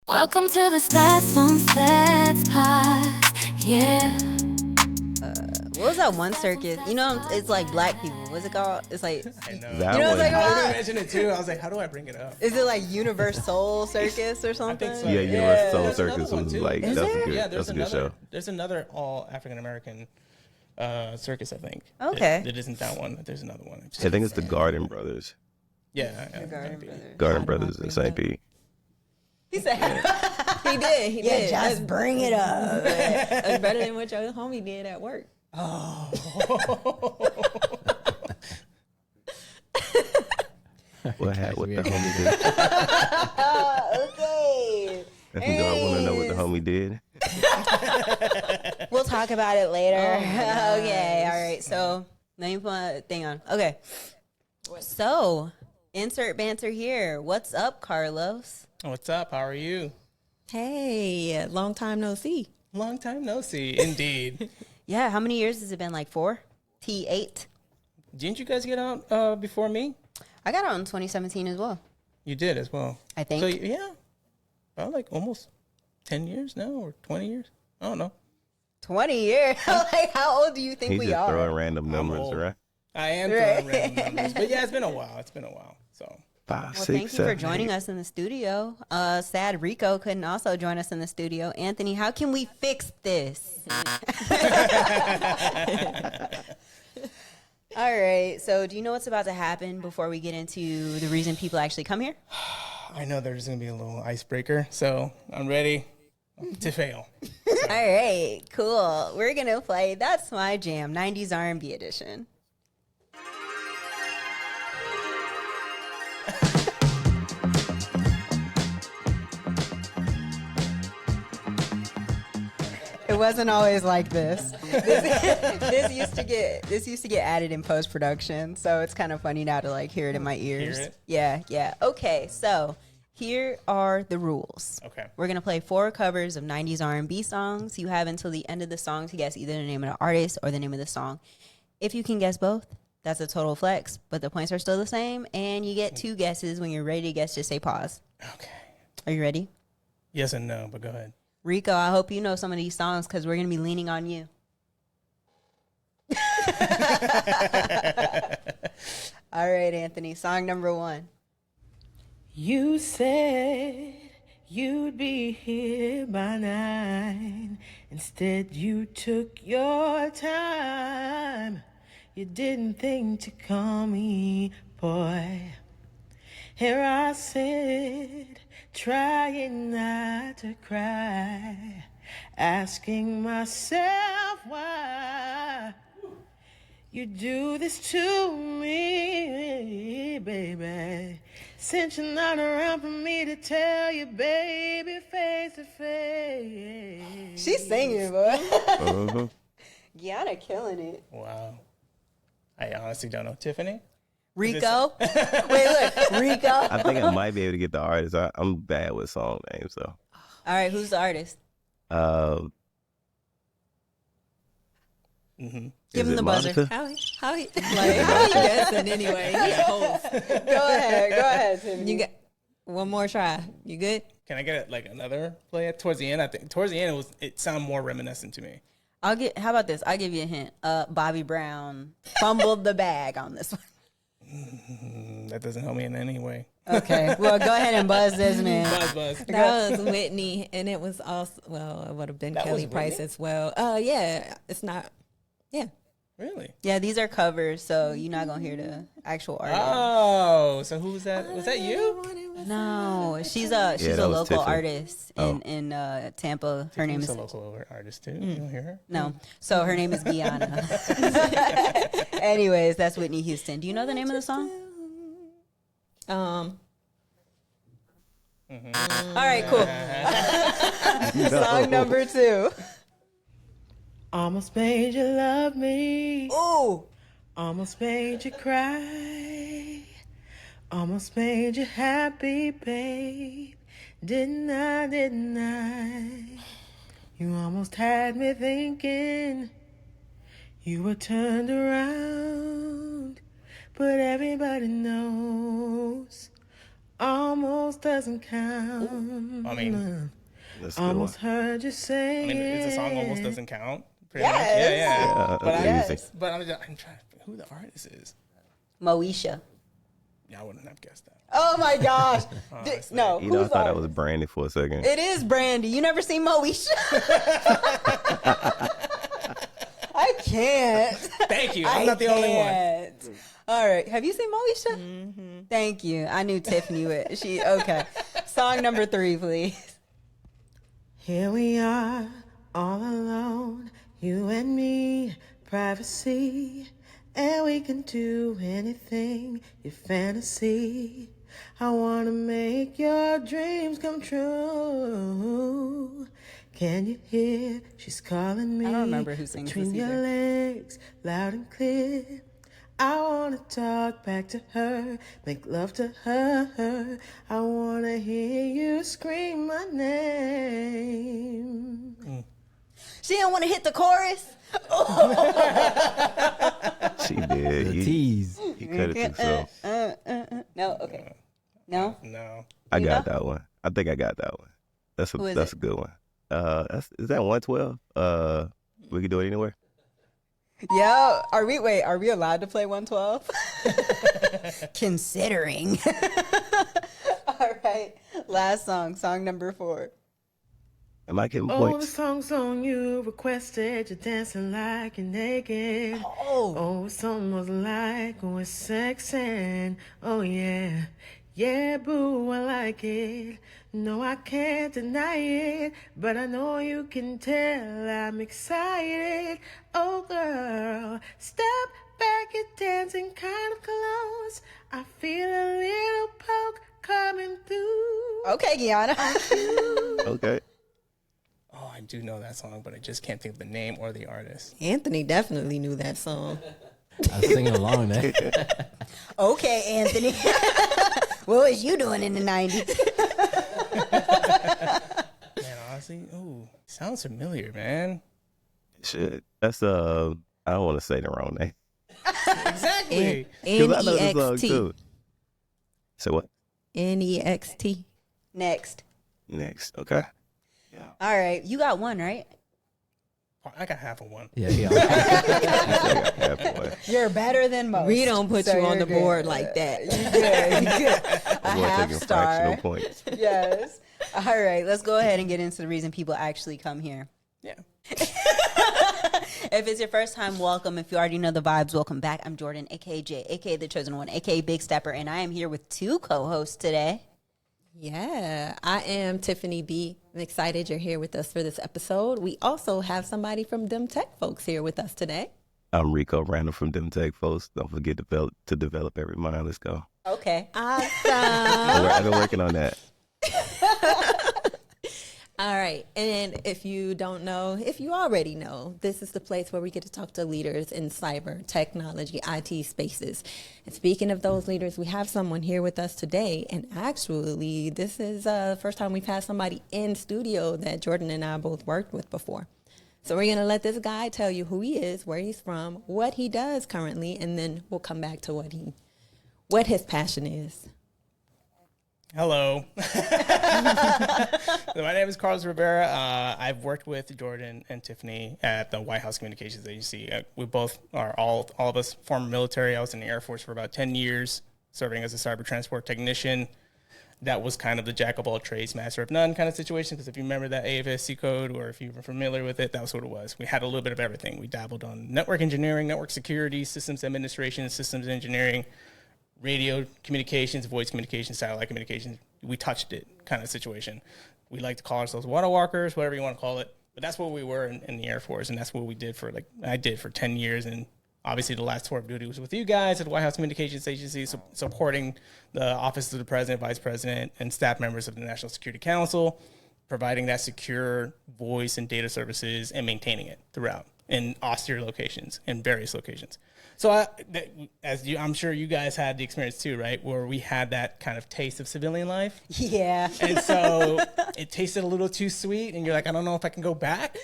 Welcome to the Stats on Stats Pod. Yeah. What was that one circus? You know, it's like black people. What's it called? It's like, I know. you know what I'm talking I about? mentioned it too. I was like, how do I bring it up? Is it like Universal Circus or something? I think so. Yeah, Universal There's Circus another one, was too. like Is that's there? a good Yeah, that's a good show. There's another all African American circus, I think. Okay. It isn't that one. There's another one. I think it's the Garden Brothers. Yeah. Garden Brothers in St. Pete. He said, he did. He did. Just bring it up. That's better than what your homie did at work. Oh. What the homie did? Okay. Do I want to know what the homie did? We'll talk about it later. Oh, Okay. All right. So, let me put a thing on. Okay. So, insert banter here. What's up, Carlos? What's up? How are you? Hey, long time no see. Long time no see. Indeed. Yeah. How many years has it been? Like 4? T8? Didn't you guys get out before me? I got out in 2017 as well. You did as well. I think. So, yeah. About like almost 10 years now or 20 years. I don't know. 20 years? Like, how old do you think He's we just are? throwing random numbers, old. right? I am throwing random numbers. But yeah, it's been a while. So 5, Well, 6, thank you for 7, joining 8. us in the studio. Sad Rico couldn't also join us in the studio. Anthony, how can we fix this? All right. So, do you know what's about to happen before we get into the reason people actually come here? I know there's going to be a little icebreaker. So I'm ready to fail. All right. Cool. We're going to play That's My Jam, 90s R&B edition. It wasn't always like this. This used to get added in post production, so it's kind of funny now to like hear it in my ears. Hear it? Yeah. Okay, so here are the rules. Okay. We're gonna play 4 covers of 90s R&B songs. You have until the end of the song to guess either the name of the artist or the name of the song. If you can guess both, that's a total flex, but the points are still the same, and you get 2 guesses. When you're ready to guess, just say pause. Okay. Are you ready? Yes and no, but go ahead. Rico, I hope you know some of these songs because we're going to be leaning on you. All right, Anthony. Song number 1. You said you'd be here by 9. Instead, you took your time. You didn't think to call me, boy. Here I sit, trying not to cry, asking myself why you do this to me, baby. Since you're not around for me to tell you, baby, face to face. She's singing, boy. Uh-huh. Gianna killing it. Wow. I honestly don't know. Tiffany? Rico? Wait, look. Rico? I think I might be able to get the artist. I'm bad with song names, so. All right, who's the artist? Give him the buzzer. How he guessing anyway? He's a host. Go ahead, Timmy. You got one more try. You good? Can I get like another play towards the end? I think towards the end it sounded more reminiscent to me. How about this? I'll give you a hint. Bobby Brown fumbled the bag on this one. That doesn't help me in any way. Okay. Well, go ahead and buzz this man. Buzz. That was Whitney, and it was also, well, it would have been That Kelly was Price Whitney? as well. Yeah, it's not. Yeah. Really? Yeah, these are covers, so you're not gonna hear the actual artist. Oh, so who was that? Was that you? No, she's a that was local Tiffany. artist in Tampa. Her name She's is a local artist too. You don't hear her? no. So her name is Gianna. Anyways, that's Whitney Houston. Do you know the name of the song? All right, cool. Song number 2. Almost made you love me. Ooh. Almost made you cry. Almost made you happy, babe. Didn't I? You almost had me thinking you were turned around. But everybody knows Almost doesn't count. I mean, That's a good one. Almost heard you say. I mean, is the song almost doesn't count? Pretty Yes. much. Yeah. Yeah, But that's easy. I'm trying to think who the artist is. Moesha. Yeah, I wouldn't have guessed that. Oh my gosh. Honestly. No, You know, I who's thought that artist? was Brandy for a second. It is Brandy. You never seen Moesha? I can't. Thank you. I'm not the only one. can't. All right. Have you seen Moesha? Mm-hmm. Thank you. I knew Tiff knew it. Okay. Song number 3, please. Here we are, all alone, you and me, privacy, and we can do anything, your fantasy. I wanna make your dreams come true. Can you hear? She's calling me. I don't remember who sings between this your either. legs, loud and clear. I wanna talk back to her, make love to her. I wanna hear you scream my name. She didn't want to hit the chorus. She did. The He tease. cut it too. So No. Okay. No. No. I You got know? that one. I think I got that one. That's Who is a it? good one. Is that 112? We can do it anywhere. Yeah. Are we allowed to play 112? Considering. All right. Last song number 4. Am I getting Oh, the points? song's on you, requested, you're dancing like you're naked. Oh, it's almost like we're sexing. Oh, yeah. Yeah, boo, I like it. No, I can't deny it, but I know you can tell I'm excited. Oh, girl, step back, you're dancing kind of close. I feel a little poke coming through. Okay, Gianna. Okay. Oh, I do know that song, but I just can't think of the name or the artist. Anthony definitely knew that song. I was singing along there. Okay, Anthony. What was you doing in the 90s? Man, honestly, sounds familiar, man. Shit. That's I don't want to say the wrong name. Exactly. 'Cause I know the song N-E-X-T. too. So what? N-E-X-T. Next. Next. Okay. All right. You got one, right? I got half of one. Yeah. Halfway. You're better than most. We don't put so you on you're the good. board like that. You're good. You're good. A I'm going to half take star. fractional points. Yes. All right. Let's go ahead and get into the reason people actually come here. Yeah. If it's your first time, welcome. If you already know the vibes, welcome back. I'm Jordan, aka Jay, aka the Chosen One, aka Big Stepper, and I am here with 2 co-hosts today. Yeah, I am Tiffany B. I'm excited you're here with us for this episode. We also have somebody from DEM Tech Folks here with us today. I'm Rico Randall from DEM Tech Folks. Don't forget to develop every mind. Let's go. Okay. Awesome. I've been working on that. All right. And if you don't know, if you already know, this is the place where we get to talk to leaders in cyber, technology, IT spaces. And speaking of those leaders, we have someone here with us today. And actually, this is the first time we've had somebody in studio that Jordan and I both worked with before. So we're going to let this guy tell you who he is, where he's from, what he does currently, and then we'll come back to what his passion is. Hello. My name is Carlos Rivera. I've worked with Jordan and Tiffany at the White House Communications Agency. We both are all of us former military. I was in the Air Force for about 10 years, serving as a cyber transport technician. That was kind of the jack of all trades, master of none kind of situation, because if you remember that AFSC code, or if you were familiar with it, that was what it was. We had a little bit of everything. We dabbled on network engineering, network security, systems administration, systems engineering, radio communications, voice communications, satellite communications. We touched it kind of situation. We like to call ourselves water walkers, whatever you want to call it. But that's what we were in the Air Force, and that's what we did I did for 10 years. And obviously the last tour of duty was with you guys at the White House Communications Agency, supporting the Office of the President, Vice President, and staff members of the National Security Council, providing that secure voice and data services and maintaining it throughout in austere locations, in various locations. So I'm sure you guys had the experience too, right? Where we had that kind of taste of civilian life. Yeah. And so it tasted a little too sweet, and you're like, I don't know if I can go back.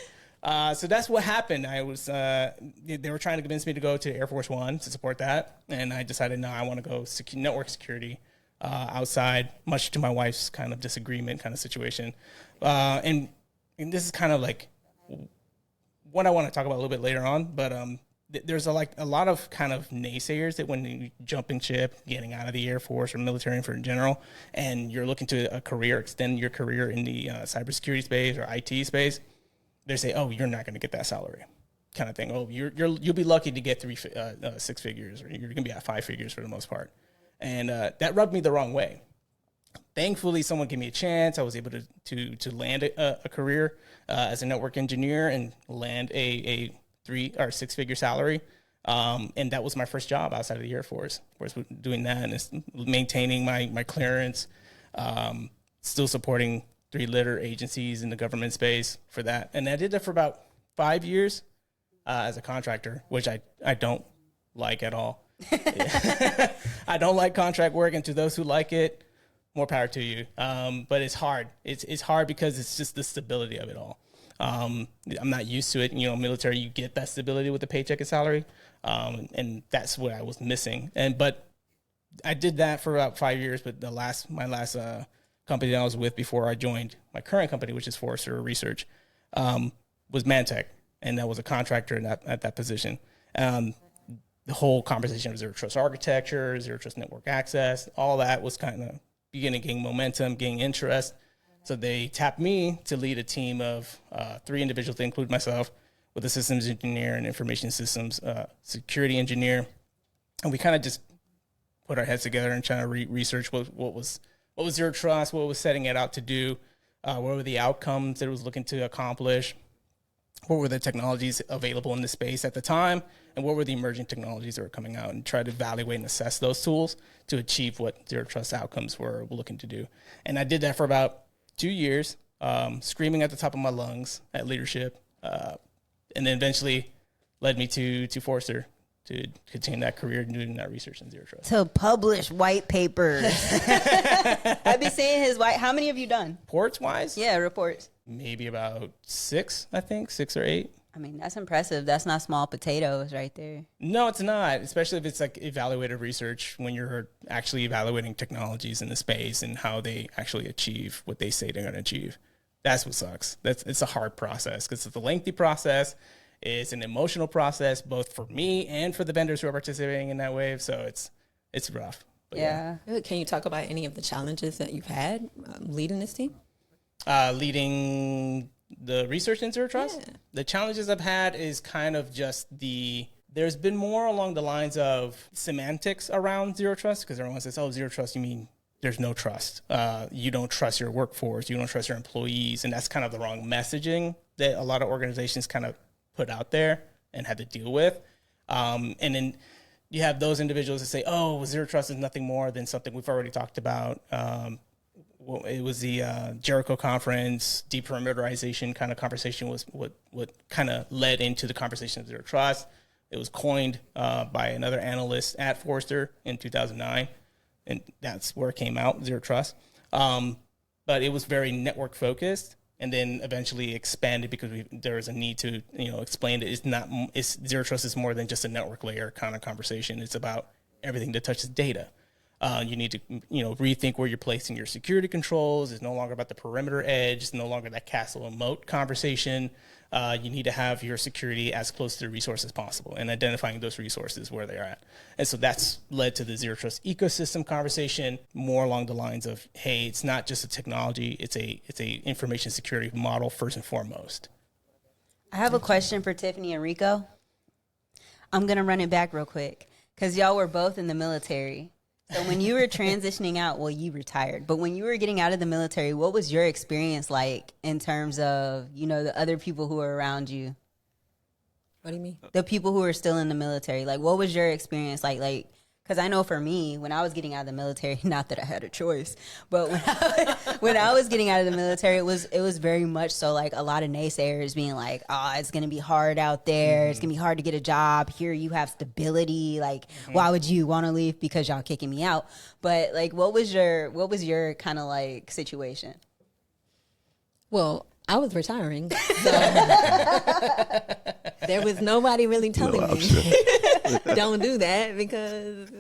So that's what happened. I was, they were trying to convince me to go to Air Force One to support that. And I decided, no, I want to go network security. outside, much to my wife's kind of disagreement kind of situation. And this is kind of like what I want to talk about a little bit later on, but there's a lot of kind of naysayers that when you jumping ship, getting out of the Air Force or military in general, and you're looking to extend your career in the cybersecurity space or IT space, they say, oh, you're not going to get that salary kind of thing. Oh, you'll be lucky to get 6 figures, or you're going to be at 5 figures for the most part. And that rubbed me the wrong way. Thankfully, someone gave me a chance. I was able to land a career as a network engineer and land a 3 or 6 figure salary. And that was my first job outside of the Air Force. Of course, doing that and maintaining my clearance, still supporting 3-letter agencies in the government space for that. And I did that for about 5 years as a contractor, which I don't like at all. I don't like contract work, and to those who like it, more power to you. But it's hard. It's hard because it's just the stability of it all. I'm not used to it. You know, military, you get that stability with the paycheck and salary. And that's what I was missing. But I did that for about 5 years. But my last company that I was with before I joined my current company, which is Forrester Research, was ManTech. And that was a contractor at that position. The whole conversation of zero trust architecture, zero trust network access, all that was kind of beginning to gain momentum, gain interest. So they tapped me to lead a team of 3 individuals, to include myself, with a systems engineer and information systems security engineer. And we kind of just put our heads together and trying to research what was zero trust, what was setting it out to do, what were the outcomes that it was looking to accomplish, what were the technologies available in the space at the time, and what were the emerging technologies that were coming out, and try to evaluate and assess those tools to achieve what zero trust outcomes were looking to do. And I did that for about 2 years, screaming at the top of my lungs at leadership, and then eventually led me to Forrester to continue that career doing that research in zero trust. To publish white papers. I've been seeing his how many have you done? Reports-wise? Yeah, reports. Maybe about 6, I think, 6 or 8. I mean, that's impressive. That's not small potatoes right there. No, it's not, especially if it's like evaluative research, when you're actually evaluating technologies in the space and how they actually achieve what they say they're going to achieve. That's what sucks. It's a hard process because it's a lengthy process. It's an emotional process, both for me and for the vendors who are participating in that wave. So it's rough. But yeah. Can you talk about any of the challenges that you've had leading this team? Leading the research in zero trust. Yeah. The challenges I've had is kind of just there's been more along the lines of semantics around zero trust, because everyone says, oh, zero trust, you mean there's no trust. You don't trust your workforce. You don't trust your employees. And that's kind of the wrong messaging that a lot of organizations kind of put out there and had to deal with. And then you have those individuals that say, oh, zero trust is nothing more than something we've already talked about. It was the Jericho conference, deperimeterization kind of conversation was what kind of led into the conversation of zero trust. It was coined by another analyst at Forrester in 2009, and that's where it came out, zero trust. But it was very network focused, and then eventually expanded because there was a need to explain that zero trust is more than just a network layer kind of conversation. It's about everything that touches data. You need to, rethink where you're placing your security controls. It's no longer about the perimeter edge. It's no longer that castle and moat conversation. You need to have your security as close to the resource as possible and identifying those resources where they're at. And so that's led to the zero trust ecosystem conversation, more along the lines of, hey, it's not just a technology. It's a information security model first and foremost. I have a question for Tiffany and Rico. I'm going to run it back real quick because y'all were both in the military. So when you were transitioning out, well, you retired, but when you were getting out of the military, what was your experience like in terms of, the other people who were around you? What do you mean? The people who are still in the military. Like, what was your experience like? Like, because I know for me, when I was getting out of the military, not that I had a choice, but when I was getting out of the military, it was very much so like a lot of naysayers being like, oh, it's going to be hard out there. Mm-hmm. It's going to be hard to get a job. Here you have stability. Like, why would you want to leave? Because y'all kicking me out. But like, what was your kind of like situation? Well, I was retiring, so there was nobody really telling me, don't do that because,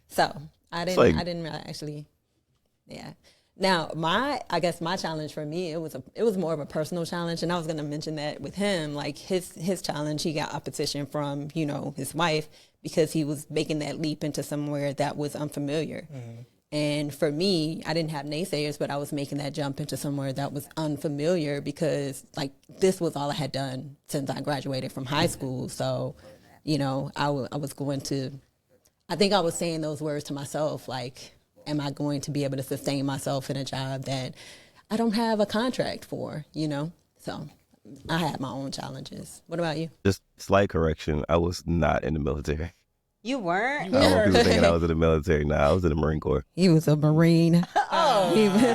So I It's didn't. like- I didn't really actually. Yeah. Now, I guess my challenge for me, it was more of a personal challenge, and I was going to mention that with him, like his challenge, he got opposition from his wife because he was making that leap into somewhere that was unfamiliar. Mm-hmm. And for me, I didn't have naysayers, but I was making that jump into somewhere that was unfamiliar because like this was all I had done since I graduated from high school. So, I was going to, I think I was saying those words to myself, like, am I going to be able to sustain myself in a job that I don't have a contract for, So I had my own challenges. What about you? Just slight correction. I was not in the military. You weren't? I don't want people thinking I was in the military. Nah, I was in the Marine Corps. He was a Marine. Oh. Y'all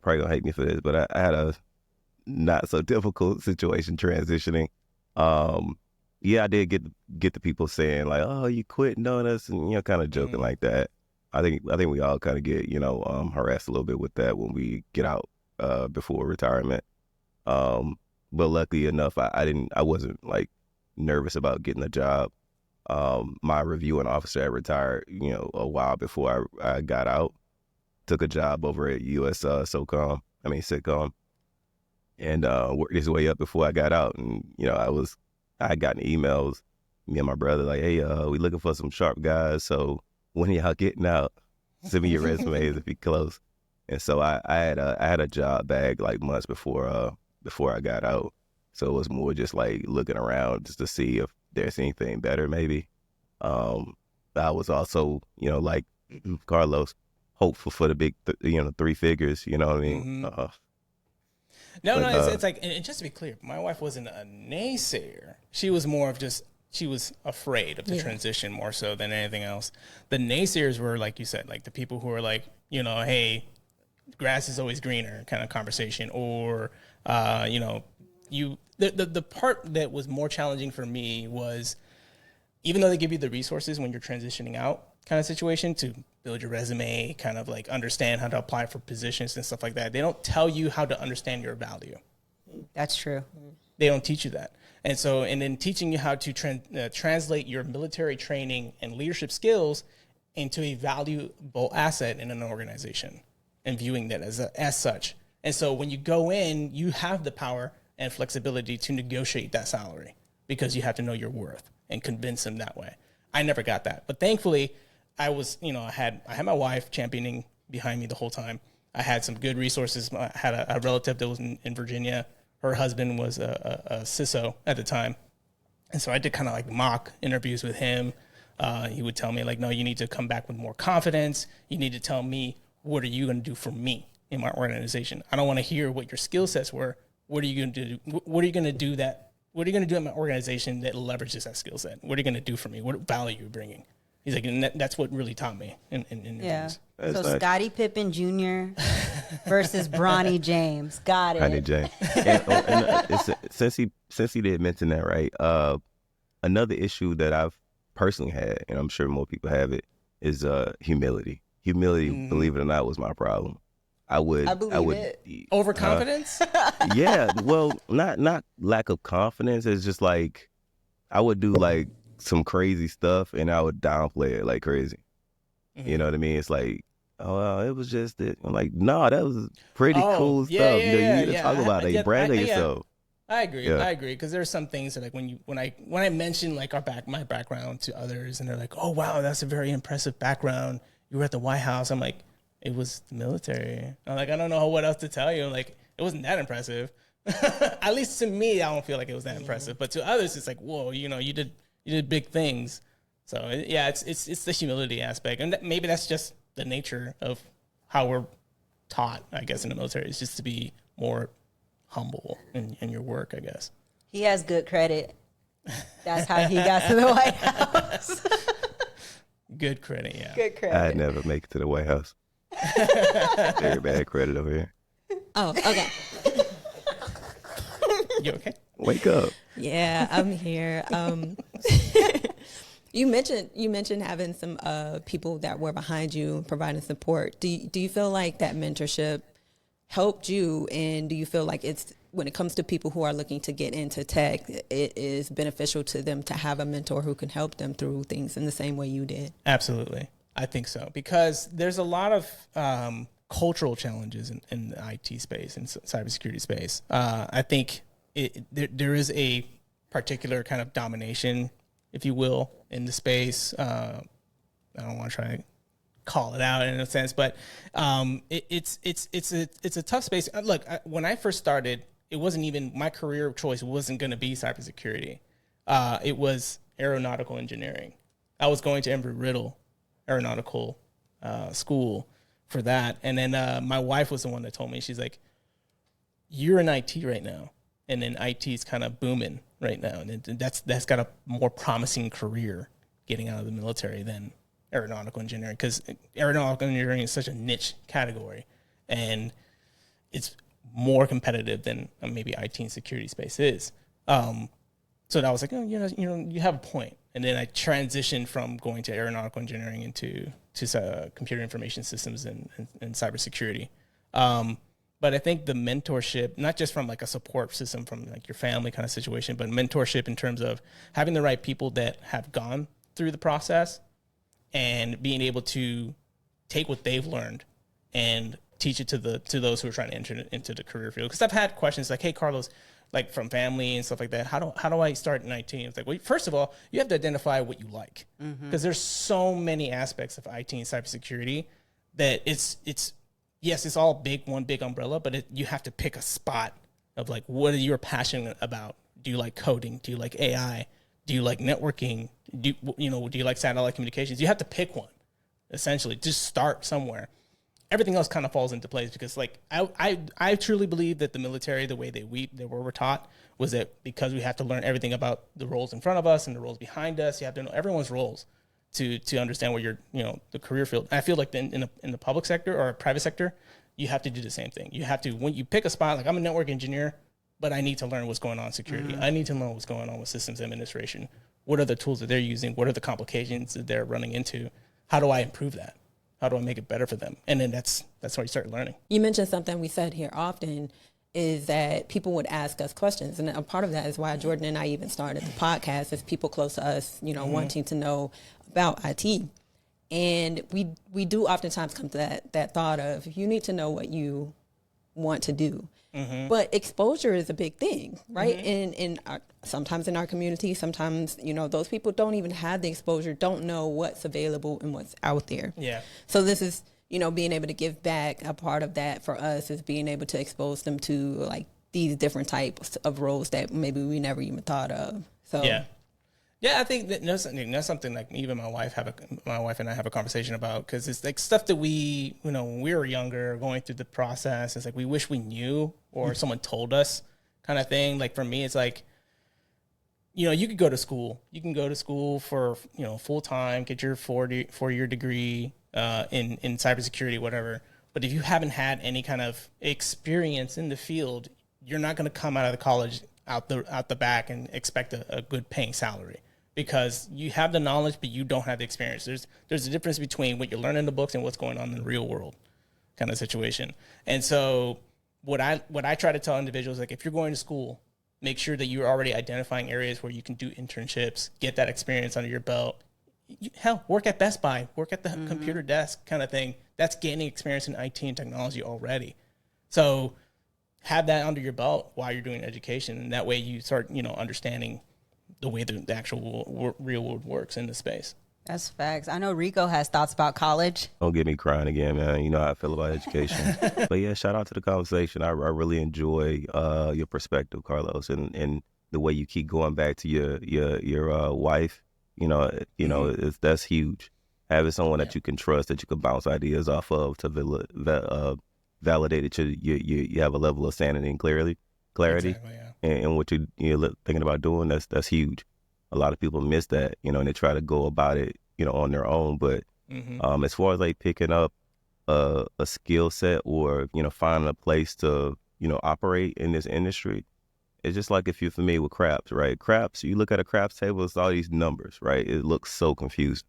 probably gonna hate me for this, but I had a not so difficult situation transitioning. I did get the people saying like, "Oh, you quitting on us," and kind of joking like that. I think we all kind of get harassed a little bit with that when we get out before retirement. But luckily enough, I wasn't like nervous about getting a job. My reviewing officer had retired, a while before I got out. Took a job over at US sitcom, and worked his way up before I got out. And I had gotten emails, me and my brother, like, "Hey, we looking for some sharp guys. So when are y'all getting out? Send me your resumes if you're close." And so I had a job bag like months before I got out. So it was more just like looking around just to see if there's anything better maybe. I was also, like Carlos, hopeful for the big, 3 figures, you know what I mean? Mm-hmm. It's like, and just to be clear, my wife wasn't a naysayer. She was more of she was afraid of the transition more so than anything else. The naysayers were, like you said, like the people who are like, hey, grass is always greener kind of conversation, or, the part that was more challenging for me was, even though they give you the resources when you're transitioning out kind of situation to build your resume, kind of like understand how to apply for positions and stuff like that, they don't tell you how to understand your value. That's true. They don't teach you that. And so, and then teaching you how to translate your military training and leadership skills into a valuable asset in an organization and viewing that as such. And so when you go in, you have the power and flexibility to negotiate that salary because you have to know your worth and convince them that way. I never got that. But thankfully, I was, I had my wife championing behind me the whole time. I had some good resources. I had a relative that was in Virginia. Her husband was a CISO at the time. And so I did kind of like mock interviews with him. He would tell me like, no, you need to come back with more confidence. You need to tell me, what are you going to do for me in my organization? I don't want to hear what your skill sets were. What are you going to do? What are you going to do in my organization that leverages that skill set? What are you going to do for me? What value are you bringing? He's like, and that's what really taught me in interviews. So nice. Scottie Pippen Jr. versus Bronny James. Got it. Bronny James. Since he did mention that, right? Another issue that I've personally had, and I'm sure more people have it, is humility. Humility, believe it or not, was my problem. I would Overconfidence? Yeah. Well, not lack of confidence. It's just like I would do like some crazy stuff and I would downplay it like crazy. Mm-hmm. You know what I mean? It's like, oh, well, it was just it. I'm like, no, that was pretty cool stuff. You need to talk about it. Brand on yourself. I agree. Yeah. I agree. Because there's some things that like when I mention like my background to others and they're like, oh wow, that's a very impressive background. You were at the White House. I'm like, it was the military. I'm like, I don't know what else to tell you. Like, it wasn't that impressive. At least to me, I don't feel like it was that impressive. But to others, it's like, whoa, you did big things. So yeah, it's the humility aspect, and maybe that's just the nature of how we're taught, I guess, in the military. Is just to be more humble in your work, I guess. He has good credit. That's how he got to the White House. Good credit, yeah. Good credit. I'd never make it to the White House. Very bad credit over here. Oh, okay. You okay? Wake up. Yeah, I'm here. You mentioned having some people that were behind you providing support. Do you feel like that mentorship helped you, and do you feel like it's when it comes to people who are looking to get into tech, it is beneficial to them to have a mentor who can help them through things in the same way you did. Absolutely. I think so, because there's a lot of cultural challenges in the IT space and cybersecurity space. I think there is a particular kind of domination, if you will, in the space. I don't want to try to call it out in a sense, but it's a tough space. Look, when I first started, it wasn't even my career of choice. Wasn't going to be cybersecurity. It was aeronautical engineering. I was going to Embry-Riddle Aeronautical School for that, and then my wife was the one that told me. She's like, "You're in IT right now, and then IT is kind of booming right now, and that's got a more promising career getting out of the military than aeronautical engineering, because aeronautical engineering is such a niche category, and it's more competitive than maybe IT and security space is." So I was like, "Oh, you have a point." And then I transitioned from going to aeronautical engineering into computer information systems and cybersecurity. But I think the mentorship, not just from like a support system from like your family kind of situation, but mentorship in terms of having the right people that have gone through the process and being able to take what they've learned and teach it to those who are trying to enter into the career field. Because I've had questions like, "Hey, Carlos," like from family and stuff like that, how do I start in IT? It's like, well, first of all, you have to identify what you like, because there's so many aspects of IT and cybersecurity that it's yes, it's all one big umbrella, but you have to pick a spot of like, what are you passionate about? Do you like coding? Do you like AI? Do you like networking? Do you like satellite communications? You have to pick one, essentially. Just start somewhere. Everything else kind of falls into place, because like I truly believe that the military, the way that we're taught, was that because we have to learn everything about the roles in front of us and the roles behind us, you have to know everyone's roles to understand where the career field. I feel like in the public sector or private sector, you have to do the same thing. You have to, when you pick a spot, like I'm a network engineer, but I need to learn what's going on in security. I need to know what's going on with systems administration. What are the tools that they're using? What are the complications that they're running into? How do I improve that? How do I make it better for them? And then that's where you start learning. You mentioned something we said here often is that people would ask us questions. And a part of that is why Jordan and I even started the podcast, is people close to us, wanting to know about IT. And we do oftentimes come to that thought of, you need to know what you want to do. But exposure is a big thing, right? In sometimes in our community, sometimes, those people don't even have the exposure, don't know what's available and what's out there. Yeah. So this is, being able to give back. A part of that for us is being able to expose them to like these different types of roles that maybe we never even thought of. So yeah, I think that's something like even my wife and I have a conversation about, because it's like stuff that we, when we were younger, going through the process, it's like we wish we knew or someone told us, kind of thing. Like for me, it's like, you could go to school. You can go to school for full time, get your 4-year degree in cybersecurity, whatever. But if you haven't had any kind of experience in the field, you're not going to come out of the college out the back and expect a good paying salary, because you have the knowledge, but you don't have the experience. There's a difference between what you learn in the books and what's going on in the real world kind of situation. And so what I try to tell individuals, like, if you're going to school, make sure that you're already identifying areas where you can do internships, get that experience under your belt. Hell, work at Best Buy, work at the computer desk kind of thing. That's gaining experience in IT and technology already. So have that under your belt while you're doing education, and that way you start, understanding the way the actual real world works in the space. That's facts. I know Rico has thoughts about college. Don't get me crying again, man. You know how I feel about education. But yeah, shout out to the conversation. I really enjoy your perspective, Carlos, and the way you keep going back to your wife. That's huge. Having someone that you can trust, that you can bounce ideas off of, to validate that you have a level of sanity and clarity. Exactly, yeah. And what you're thinking about doing, that's huge. A lot of people miss that, and they try to go about it, on their own. But as far as like picking up a skill set or, finding a place to, operate in this industry, it's just like if you're familiar with craps, right? Craps, you look at a craps table, it's all these numbers, right? It looks so confusing.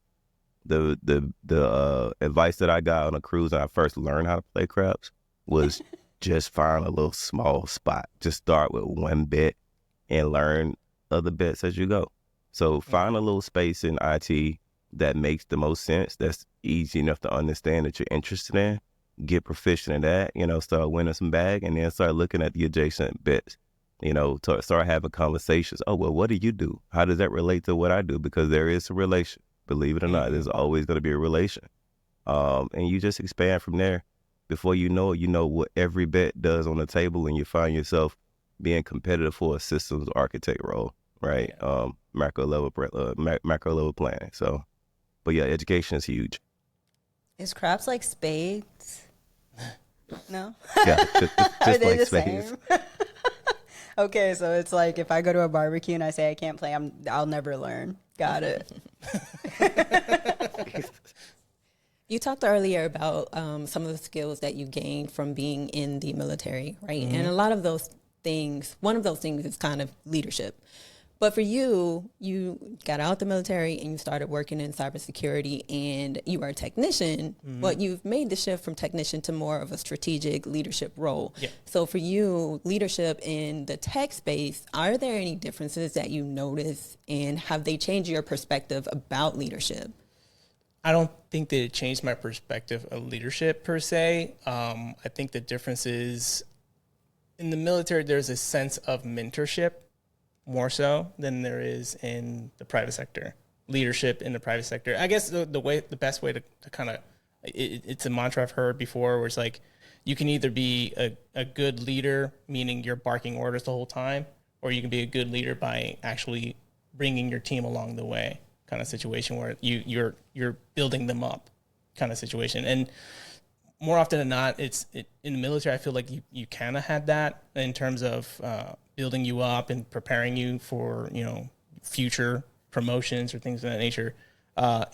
The advice that I got on a cruise when I first learned how to play craps was just find a little small spot. Just start with one bet and learn other bets as you go. So find a little space in IT that makes the most sense, that's easy enough to understand that you're interested in. Get proficient in that, start winning some bag, and then start looking at the adjacent bets. Start having conversations. Oh, well, what do you do? How does that relate to what I do? Because there is a relation. Believe it or not, there's always going to be a relation. And you just expand from there. Before you know it, you know what every bet does on the table, and you find yourself being competitive for a systems architect role, right? Macro level planning. So, but yeah, education is huge. Is craps like spades? No? Yeah, just Are they like the spades. same? Okay, so it's like if I go to a barbecue and I say I can't play, I'll never learn. Got it. You talked earlier about some of the skills that you gained from being in the military, right? And a lot of those things, one of those things is kind of leadership. But for you, you got out the military and you started working in cybersecurity, and you were a technician, but you've made the shift from technician to more of a strategic leadership role. Yeah. So for you, leadership in the tech space, are there any differences that you notice, and have they changed your perspective about leadership? I don't think that it changed my perspective of leadership per se. I think the difference is in the military, there's a sense of mentorship more so than there is in the private sector. Leadership in the private sector, I guess the best way to kind of, it's a mantra I've heard before, where it's like you can either be a good leader, meaning you're barking orders the whole time, or you can be a good leader by actually bringing your team along the way, kind of situation where you're building them up, kind of situation. And more often than not, in the military, I feel like you kind of had that in terms of building you up and preparing you for, future promotions or things of that nature.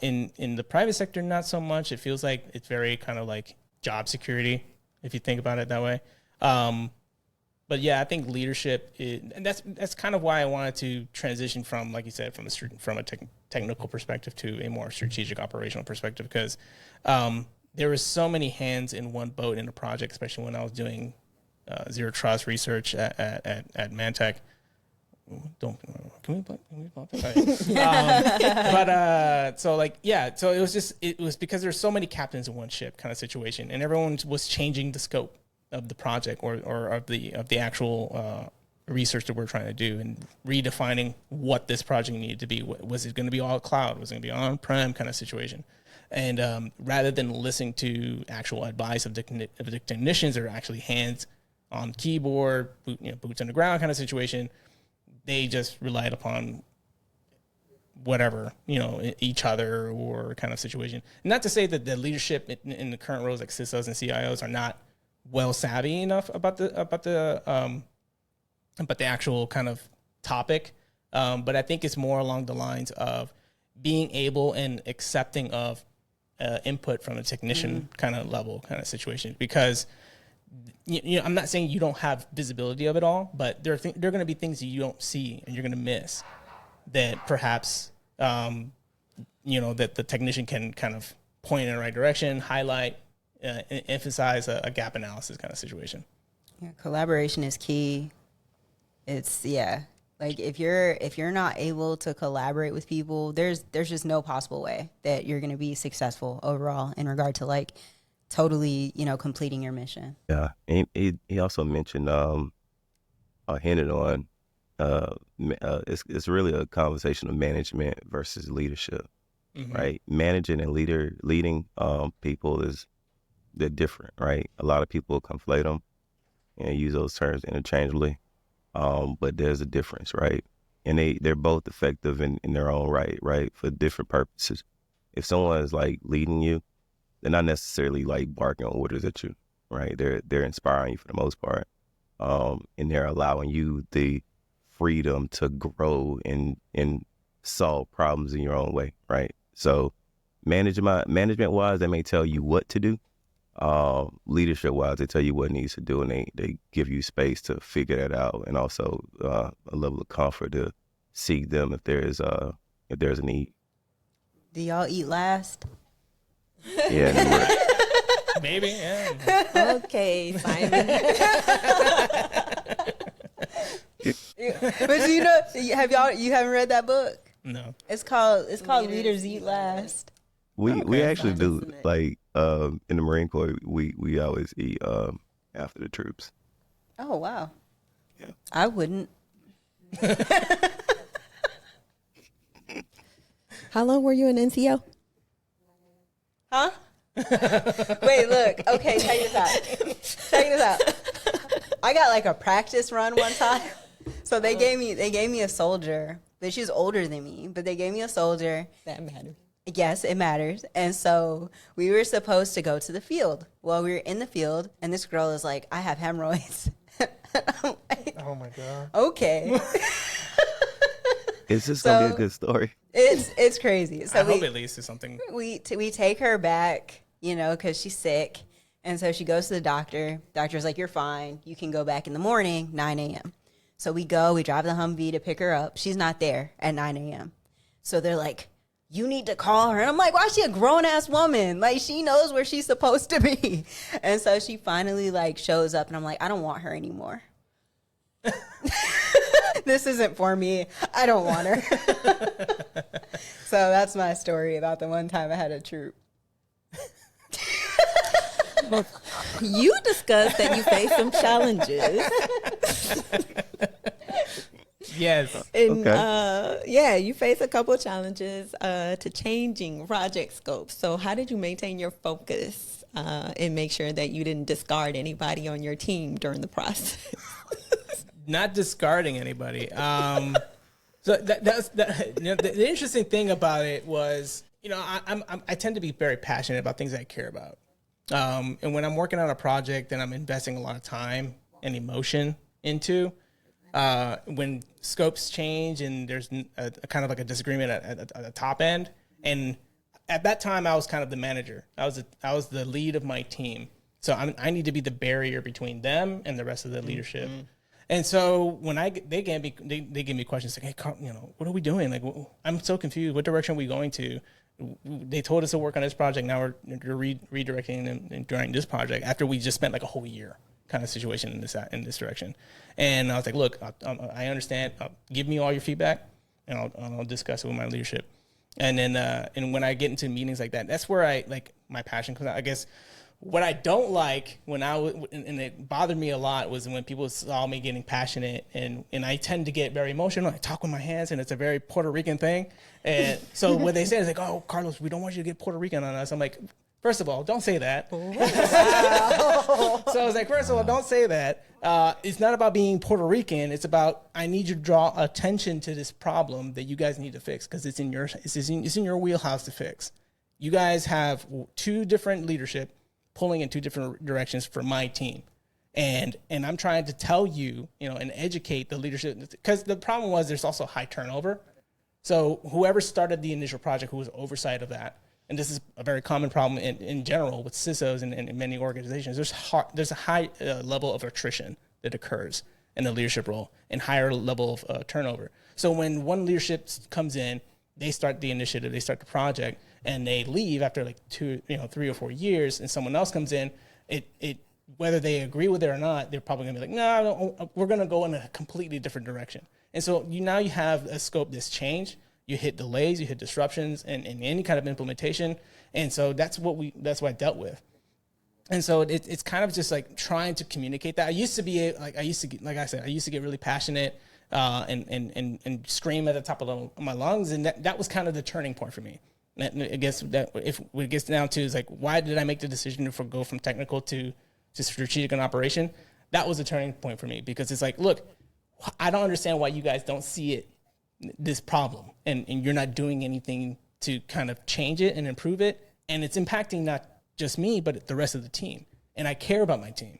In the private sector, not so much. It feels like it's very kind of like job security, if you think about it that way. But yeah, I think leadership and that's kind of why I wanted to transition from, like you said, from a technical perspective to a more strategic operational perspective, because there was so many hands in one boat in a project, especially when I was doing zero trust research at Mantech. Can we block that? So it was because there's so many captains in one ship kind of situation, and everyone was changing the scope of the project or of the actual research that we're trying to do, and redefining what this project needed to be. Was it going to be all cloud? Was it going to be on-prem kind of situation? And rather than listening to actual advice of the technicians that are actually hands on keyboard, boots on the ground kind of situation, they just relied upon whatever, each other or kind of situation. Not to say that the leadership in the current roles like CISOs and CIOs are not well savvy enough about the actual kind of topic, but I think it's more along the lines of being able and accepting of input from a technician kind of level kind of situation, because I'm not saying you don't have visibility of it all, but there are going to be things that you don't see and you're going to miss that perhaps that the technician can kind of point in the right direction, highlight, emphasize a gap analysis kind of situation. Yeah, collaboration is key. It's like if you're not able to collaborate with people, there's just no possible way that you're going to be successful overall in regard to like totally, completing your mission. Yeah. And he also mentioned, hinted on, it's really a conversation of management versus leadership, right? Managing and leading people they're different, right? A lot of people conflate them and use those terms interchangeably. But there's a difference, right? And they're both effective in their own right? For different purposes. If someone is like leading you, they're not necessarily like barking orders at you, right? They're inspiring you for the most part. And they're allowing you the freedom to grow and solve problems in your own way, right? So management wise, they may tell you what to do. Leadership wise, they tell you what needs to do, and they give you space to figure that out, and also a level of comfort to seek them if there's a need. Do y'all eat last? Yeah. Maybe, yeah. Okay, Simon. But you haven't read that book? No. It's called Leaders Eat Last. We actually do, Listen it. like, in the Marine Corps, we always eat after the troops. Oh wow. Yeah. I wouldn't. How long were you in NCO? Huh? Wait, look. Okay, check this out. Check this out. I got like a practice run one time. So they gave me a soldier. But she was older than me, but they gave me a soldier. That matters. Yes, it matters. And so we were supposed to go to the field. Well, we were in the field, and this girl is like, I have hemorrhoids. I'm like, Oh my God. okay. Is this gonna be So- a good story? It's crazy. So I hope it leads to something. we take her back, because she's sick. And so she goes to the doctor. Doctor's like, you're fine. You can go back in the morning, 9 a.m. So we drive the Humvee to pick her up. She's not there at 9 a.m. So they're like, you need to call her. And I'm like, why is she a grown-ass woman? Like, she knows where she's supposed to be. And so she finally, shows up. And I'm like, I don't want her anymore. This isn't for me. I don't want her. So that's my story about the one time I had a troop. You discussed that you faced some challenges. Yes. And, Okay. you face a couple of challenges to changing project scopes. So how did you maintain your focus and make sure that you didn't discard anybody on your team during the process? Not discarding anybody. So the interesting thing about it was, I tend to be very passionate about things I care about. And when I'm working on a project and I'm investing a lot of time and emotion into, when scopes change and there's a kind of like a disagreement at the top end, and at that time I was kind of the manager. I was the lead of my team, so I need to be the barrier between them and the rest of the leadership. And so when they gave me questions like, hey, Carl, what are we doing? Like, I'm so confused. What direction are we going to? They told us to work on this project. Now we're redirecting and during this project after we just spent like a whole year kind of situation in this direction. And I was like, look, I understand. Give me all your feedback, and I'll discuss it with my leadership. And then and when I get into meetings like that, that's where my passion comes out. I guess what I don't like and it bothered me a lot was when people saw me getting passionate, and I tend to get very emotional. I talk with my hands, and it's a very Puerto Rican thing. And so what they say is like, oh, Carlos, we don't want you to get Puerto Rican on us. I'm like, first of all, don't say that. So I was like, first of all, don't say that. It's not about being Puerto Rican. It's about, I need you to draw attention to this problem that you guys need to fix, because it's in your wheelhouse to fix. You guys have two different leadership pulling in two different directions for my team. And I'm trying to tell you, and educate the leadership, because the problem was there's also high turnover. So whoever started the initial project, who was oversight of that, and this is a very common problem in general with CISOs and in many organizations, there's a high level of attrition that occurs in the leadership role and higher level of turnover. So when one leadership comes in, they start the initiative, they start the project, and they leave after like 3 or 4 years, and someone else comes in, it whether they agree with it or not, they're probably gonna be like, no, we're gonna go in a completely different direction. And so now you have a scope that's changed. You hit delays, you hit disruptions, and any kind of implementation. And so that's what I dealt with. And so it's kind of just like trying to communicate that. I used to get really passionate and scream at the top of my lungs, and that was kind of the turning point for me. I guess that if it gets down to is like, why did I make the decision to go from technical to strategic and operation? That was a turning point for me, because it's like, look, I don't understand why you guys don't see this problem, and you're not doing anything to kind of change it and improve it. And it's impacting not just me, but the rest of the team. And I care about my team.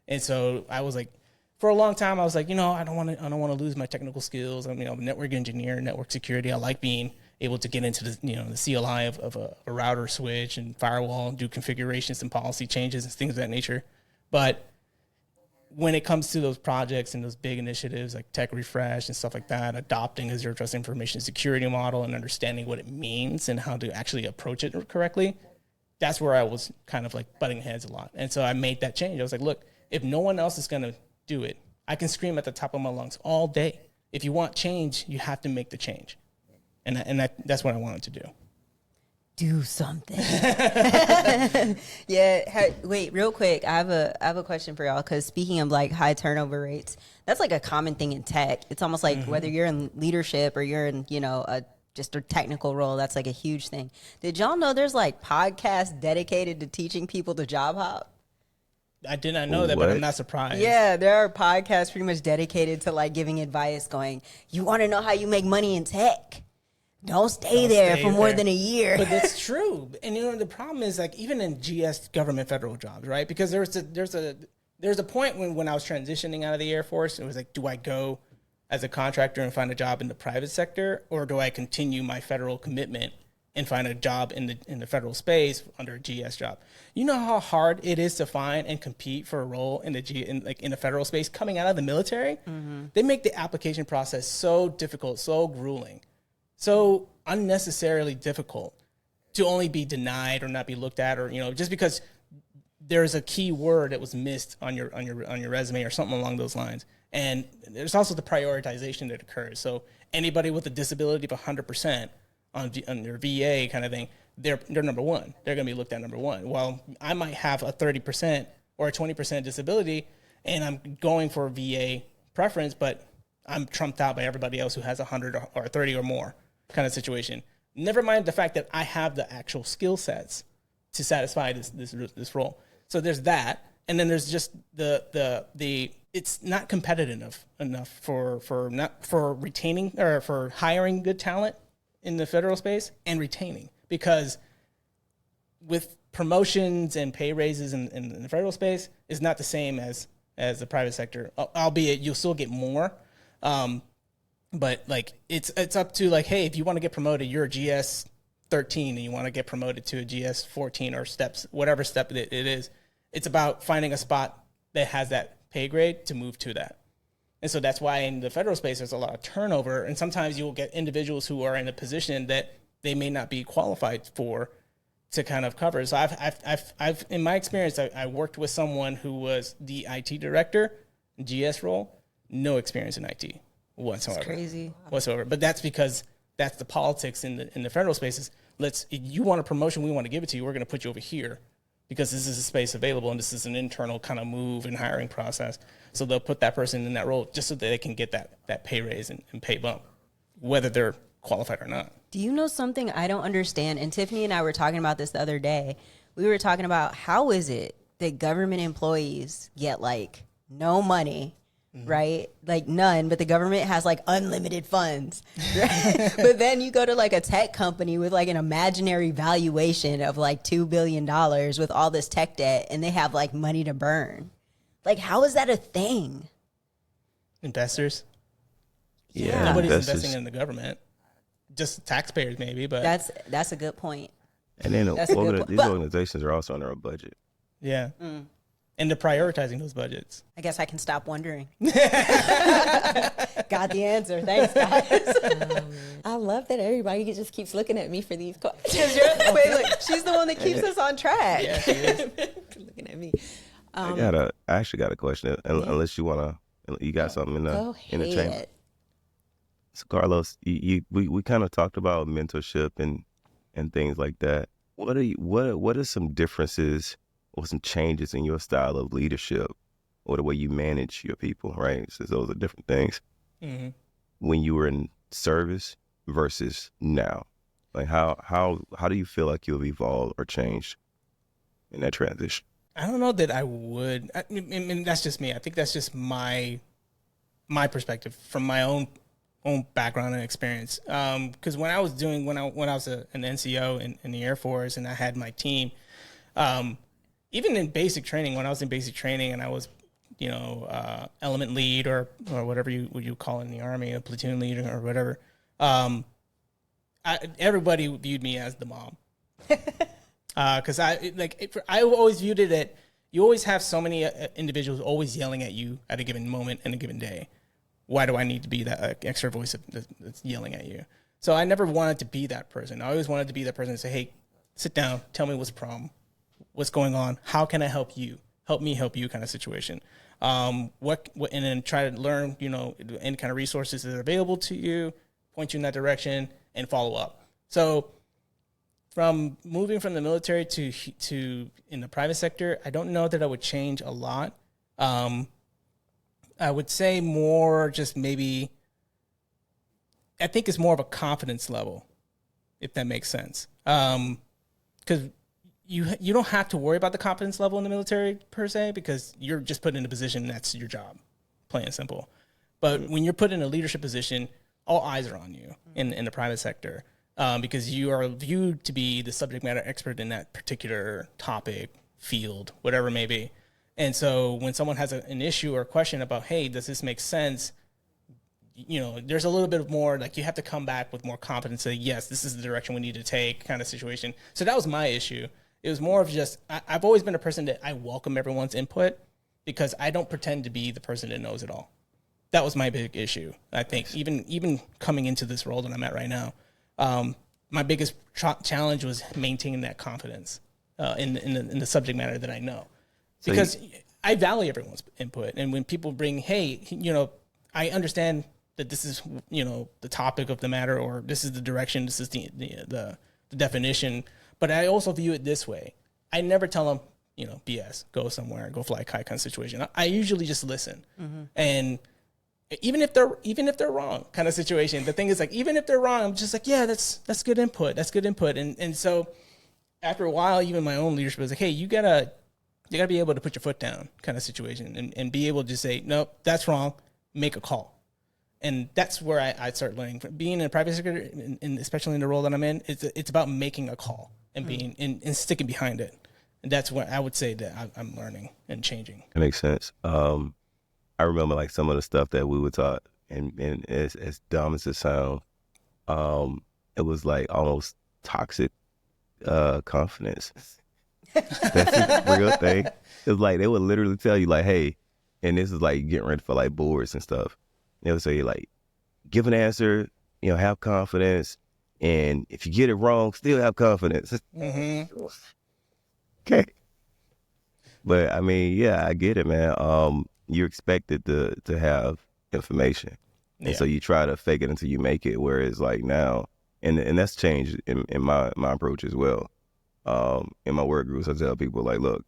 And so I was like, for a long time, I was like, I don't want to lose my technical skills. I'm a network engineer, network security. I like being able to get into the CLI of a router switch and firewall and do configurations and policy changes and things of that nature. But when it comes to those projects and those big initiatives like tech refresh and stuff like that, adopting a zero trust information security model and understanding what it means and how to actually approach it correctly, that's where I was kind of like butting heads a lot. And so I made that change. I was like, look, if no one else is going to do it, I can scream at the top of my lungs all day. If you want change, you have to make the change. And that's what I wanted to do. Do something. Wait, real quick. I have a question for y'all, because speaking of like high turnover rates, that's like a common thing in tech. It's almost like whether you're in leadership or you're in, just a technical role, that's like a huge thing. Did y'all know there's like podcasts dedicated to teaching people to job hop? I did not know that, but I'm not surprised. Yeah, there are podcasts pretty much dedicated to like giving advice, going, you want to know how you make money in tech? Don't stay there for more than a year. But that's true. And the problem is, like, even in GS government federal jobs, right? Because there's a point when I was transitioning out of the Air Force, it was like, do I go as a contractor and find a job in the private sector, or do I continue my federal commitment and find a job in the federal space under a GS job? You know how hard it is to find and compete for a role in the federal space coming out of the military? Mm-hmm. They make the application process so difficult, so grueling, so unnecessarily difficult to only be denied or not be looked at, or just because there's a key word that was missed on your resume or something along those lines. And there's also the prioritization that occurs. So anybody with a disability of 100% on your VA kind of thing, they're number one. They're going to be looked at number one. While I might have a 30% or a 20% disability, and I'm going for a VA preference, but I'm trumped out by everybody else who has 100 or 30 or more kind of situation. Never mind the fact that I have the actual skill sets to satisfy this role. So there's that, and then there's just the it's not competitive enough for retaining or for hiring good talent in the federal space and retaining, because with promotions and pay raises in the federal space is not the same as the private sector, albeit you'll still get more. But like it's up to, like, hey, if you want to get promoted, you're a GS 13 and you want to get promoted to a GS 14 or whatever step it is. It's about finding a spot that has that pay grade to move to that. And so that's why in the federal space, there's a lot of turnover. And sometimes you'll get individuals who are in a position that they may not be qualified for to kind of cover. So I've in my experience, I worked with someone who was the IT director, GS role, no experience in IT whatsoever. That's crazy. Whatsoever. But that's because that's the politics in the federal spaces. If you want a promotion, we want to give it to you. We're going to put you over here because this is a space available, and this is an internal kind of move and hiring process. So they'll put that person in that role just so that they can get that pay raise and pay bump, whether they're qualified or not. Do you know something I don't understand? And Tiffany and I were talking about this the other day. We were talking about, how is it that government employees get like no money, right? Like none, but the government has like unlimited funds, right? But then you go to like a tech company with like an imaginary valuation of like $2 billion with all this tech debt, and they have like money to burn. Like, how is that a thing? Investors. Yeah, Nobody's investing in the government. Just taxpayers maybe, but that's a good point. And then That's a good point. these organizations are also under a budget. yeah. And they're prioritizing those budgets. I guess I can stop wondering. Got the answer. Thanks, guys. I love that everybody just keeps looking at me for these questions. Wait, look, she's the one that keeps us on track. Yeah, she is. Looking at me. I actually got a question, unless you got something in the chamber. So Carlos, we kind of talked about mentorship and things like that. What are some differences or some changes in your style of leadership or the way you manage your people, right? So those are different things. Mm-hmm. When you were in service versus now, like how do you feel like you've evolved or changed in that transition? I don't know that I would. I mean, that's just me. I think that's just my perspective from my own background and experience. Because when I was an NCO in the Air Force and I had my team, even in basic training, when I was in basic training and I was, element lead or whatever you call it in the Army, a platoon lead or whatever, everybody viewed me as the mom. Because I always viewed it that you always have so many individuals always yelling at you at a given moment in a given day. Why do I need to be that extra voice that's yelling at you? So I never wanted to be that person. I always wanted to be that person to say, hey, sit down, tell me what's the problem, what's going on, how can I help you, help me help you kind of situation. What and then try to learn, any kind of resources that are available to you, point you in that direction, and follow up. So from moving from the military to in the private sector, I don't know that I would change a lot. I would say more just maybe, I think it's more of a confidence level, if that makes sense. Because you don't have to worry about the confidence level in the military per se, because you're just put in a position that's your job, plain and simple. But when you're put in a leadership position, all eyes are on you in the private sector, because you are viewed to be the subject matter expert in that particular topic, field, whatever it may be. And so when someone has an issue or a question about, hey, does this make sense? There's a little bit more, like, you have to come back with more confidence, say, yes, this is the direction we need to take, kind of situation. So that was my issue. It was more of just, I've always been a person that I welcome everyone's input, because I don't pretend to be the person that knows it all. That was my big issue. I think even coming into this role that I'm at right now, my biggest challenge was maintaining that confidence in the subject matter that I know. Because I value everyone's input. And when people bring, hey, I understand that this is, the topic of the matter, or this is the direction, this is the definition, but I also view it this way. I never tell them, BS, go somewhere, go fly a kite kind of situation. I usually just listen. Mm-hmm. And even if they're wrong kind of situation, the thing is, like, even if they're wrong, I'm just like, yeah, that's good input. That's good input. And so after a while, even my own leadership was like, hey, you gotta be able to put your foot down kind of situation, and be able to say, nope, that's wrong, make a call. And that's where I start learning. Being in a private sector, and especially in the role that I'm in, it's about making a call and being and sticking behind it. And that's what I would say that I'm learning and changing. That makes sense. I remember, like, some of the stuff that we were taught, and as dumb as it sounds, it was like almost toxic confidence. That's a real thing. It's like they would literally tell you, like, hey, and this is like getting ready for like boards and stuff. They would say, like, give an answer, have confidence, and if you get it wrong, still have confidence. Mm-hmm. Okay. But I mean, yeah, I get it, man. You're expected to have information, and so you try to fake it until you make it. Whereas, like, now, and that's changed in my approach as well. In my work groups, I tell people, like, look,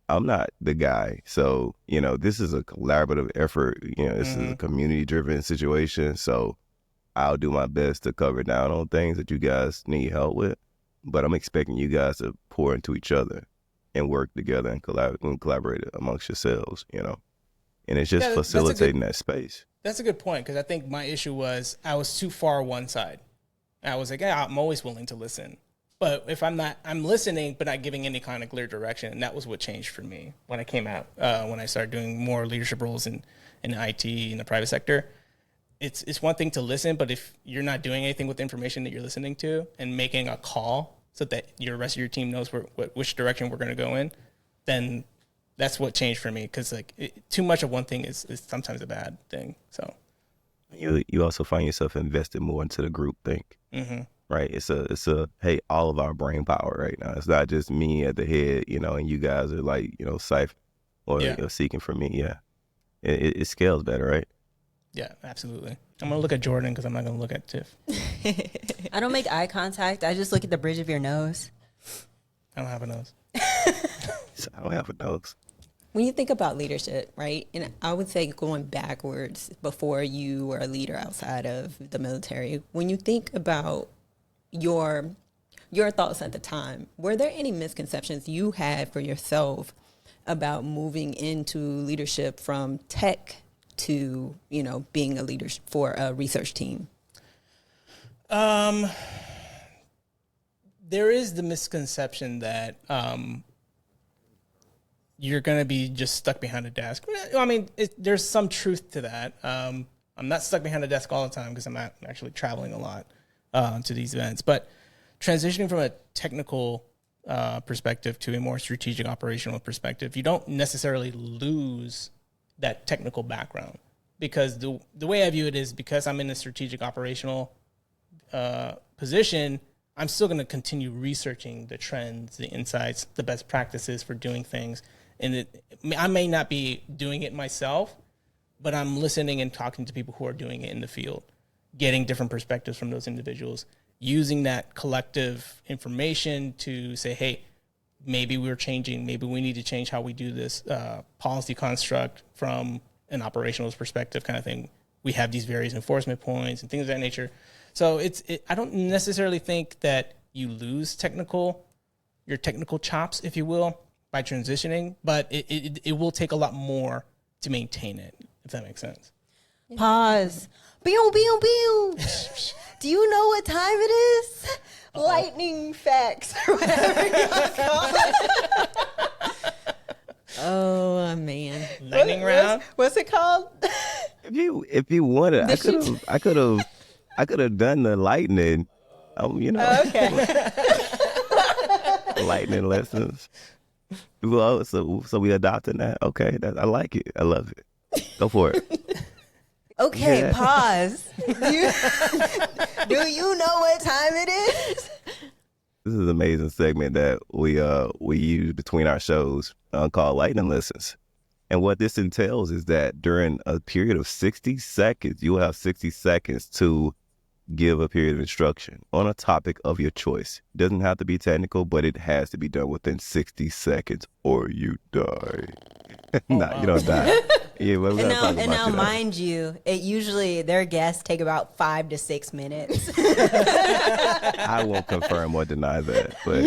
I'm not the guy. So, this is a collaborative effort. This is a community-driven situation. So I'll do my best to cover down on things that you guys need help with. But I'm expecting you guys to pour into each other and work together and collaborate amongst yourselves, And it's just facilitating that space. That's a good point, because I think my issue was I was too far one side. I was like, yeah, I'm always willing to listen. But if I'm listening, but not giving any kind of clear direction. And that was what changed for me when I came out, when I started doing more leadership roles in IT, in the private sector. It's one thing to listen, but if you're not doing anything with the information that you're listening to and making a call so that your rest of your team knows which direction we're going to go in, then that's what changed for me. Because, like, too much of one thing is sometimes a bad thing. So you also find yourself invested more into the group think. Mm-hmm. Right, it's a hey, all of our brain power right now. It's not just me at the head, and you guys are like, Cypher or seeking for me. Yeah, it scales better, right? Yeah, absolutely. I'm gonna look at Jordan because I'm not gonna look at Tiff. I don't make eye contact. I just look at the bridge of your nose. I don't have a nose. I don't have a nose. When you think about leadership, right, and I would say going backwards before you were a leader outside of the military, when you think about your thoughts at the time, were there any misconceptions you had for yourself about moving into leadership from tech to, being a leader for a research team? There is the misconception that you're going to be just stuck behind a desk. I mean, there's some truth to that. I'm not stuck behind a desk all the time because I'm not actually traveling a lot to these events. But transitioning from a technical perspective to a more strategic operational perspective, you don't necessarily lose that technical background, because the way I view it is, because I'm in a strategic operational position, I'm still going to continue researching the trends, the insights, the best practices for doing things. And I may not be doing it myself, but I'm listening and talking to people who are doing it in the field, getting different perspectives from those individuals, using that collective information to say, hey, maybe we're changing, maybe we need to change how we do this policy construct from an operational perspective kind of thing. We have these various enforcement points and things of that nature. So I don't necessarily think that you lose your technical chops, if you will, by transitioning, but it will take a lot more to maintain it, if that makes sense. Pause. Pew, pew, pew. Do you know what time it is? Lightning facts or whatever you call it. Oh man. Lightning round. What's it called? If you wanted, I could have done the lightning. Okay. Lightning lessons. Well, so we adopted that. Okay, I like it. I love it. Go for it. Okay, Yeah. pause. Do you know what time it is? This is an amazing segment that we use between our shows called Lightning Lessons. And what this entails is that during a period of 60 seconds, you will have 60 seconds to give a period of instruction on a topic of your choice. It doesn't have to be technical, but it has to be done within 60 seconds or you die. Nah, you don't die. Yeah, well, And now, mind you, it usually their guests take about 5 to 6 minutes. I won't confirm or deny that, but